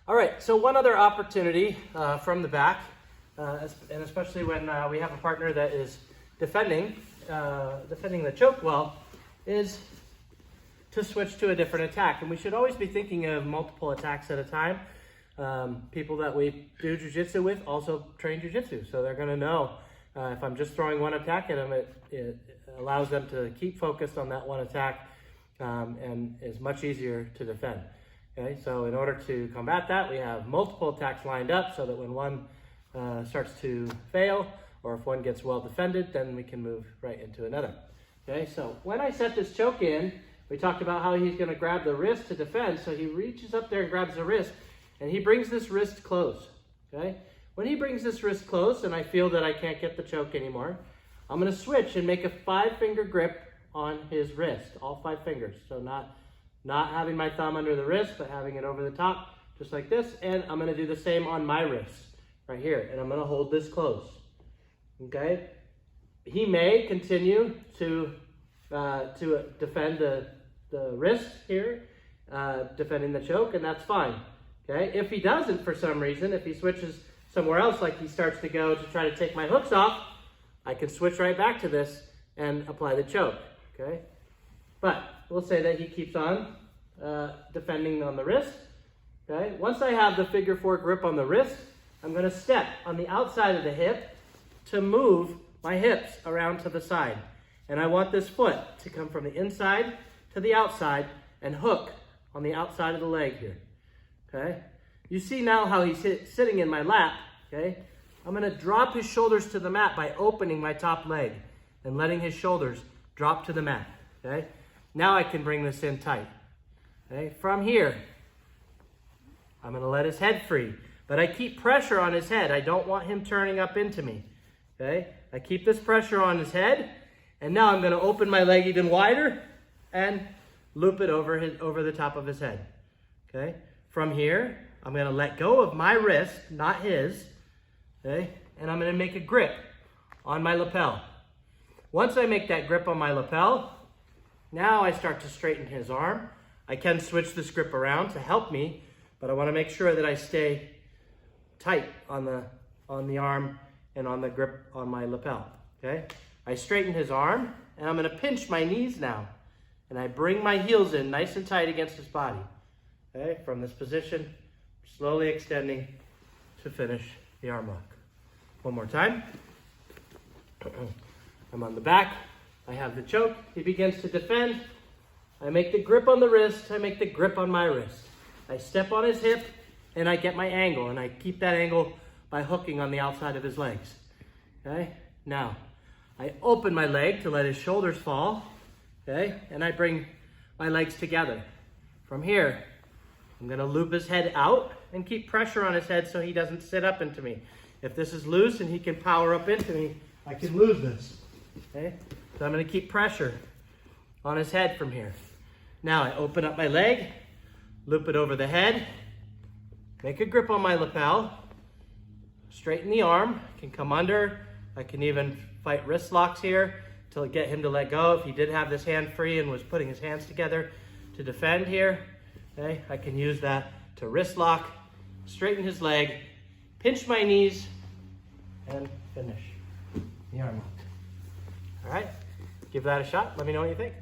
All right, so one other opportunity from the back, and especially when we have a partner that is defending the choke well, is to switch to a different attack. And we should always be thinking of multiple attacks at a time. People that we do jiu-jitsu with also train jiu-jitsu, so they're going to know if I'm just throwing one attack at them, it allows them to keep focused on that one attack and is much easier to defend. Okay, so in order to combat that, we have multiple attacks lined up so that when one starts to fail, or if one gets well defended, then we can move right into another. Okay, so when I set this choke in, we talked about how he's going to grab the wrist to defend. So he reaches up there and grabs the wrist, and he brings this wrist close. Okay, when he brings this wrist close and I feel that I can't get the choke anymore, I'm going to switch and make a 5-finger grip on his wrist, all 5 fingers. So not having my thumb under the wrist, but having it over the top, just like this. And I'm going to do the same on my wrist, right here. And I'm going to hold this close. Okay? He may continue to defend the wrist here, defending the choke, and that's fine. Okay? If he doesn't for some reason, if he switches somewhere else, like he starts to go to try to take my hooks off, I can switch right back to this and apply the choke. Okay? But we'll say that he keeps on defending on the wrist. Okay? Once I have the figure 4 grip on the wrist, I'm going to step on the outside of the hip to move my hips around to the side. And I want this foot to come from the inside to the outside and hook on the outside of the leg here. Okay? You see now how he's sitting in my lap. Okay? I'm going to drop his shoulders to the mat by opening my top leg and letting his shoulders drop to the mat. Okay? Now I can bring this in tight. Okay? From here, I'm going to let his head free, but I keep pressure on his head. I don't want him turning up into me. Okay? I keep this pressure on his head, and now I'm going to open my leg even wider and loop it over the top of his head. Okay? From here, I'm going to let go of my wrist, not his. Okay? And I'm going to make a grip on my lapel. Once I make that grip on my lapel, now I start to straighten his arm. I can switch this grip around to help me, but I want to make sure that I stay tight on the arm and on the grip on my lapel. Okay? I straighten his arm, and I'm going to pinch my knees now. And I bring my heels in nice and tight against his body. Okay? From this position, slowly extending to finish the arm lock. One more time. I'm on the back. I have the choke. He begins to defend. I make the grip on the wrist. I make the grip on my wrist. I step on his hip, and I get my angle. And I keep that angle by hooking on the outside of his legs. Okay? Now, I open my leg to let his shoulders fall. Okay? And I bring my legs together. From here, I'm going to loop his head out and keep pressure on his head so he doesn't sit up into me. If this is loose and he can power up into me, I can lose this. Okay? So I'm going to keep pressure on his head from here. Now I open up my leg, loop it over the head, make a grip on my lapel, straighten the arm, I can come under, I can even fight wrist locks here to get him to let go. If he did have this hand free and was putting his hands together to defend here, okay, I can use that to wrist lock, straighten his leg, pinch my knees, and finish the arm lock. All right, give that a shot. Let me know what you think.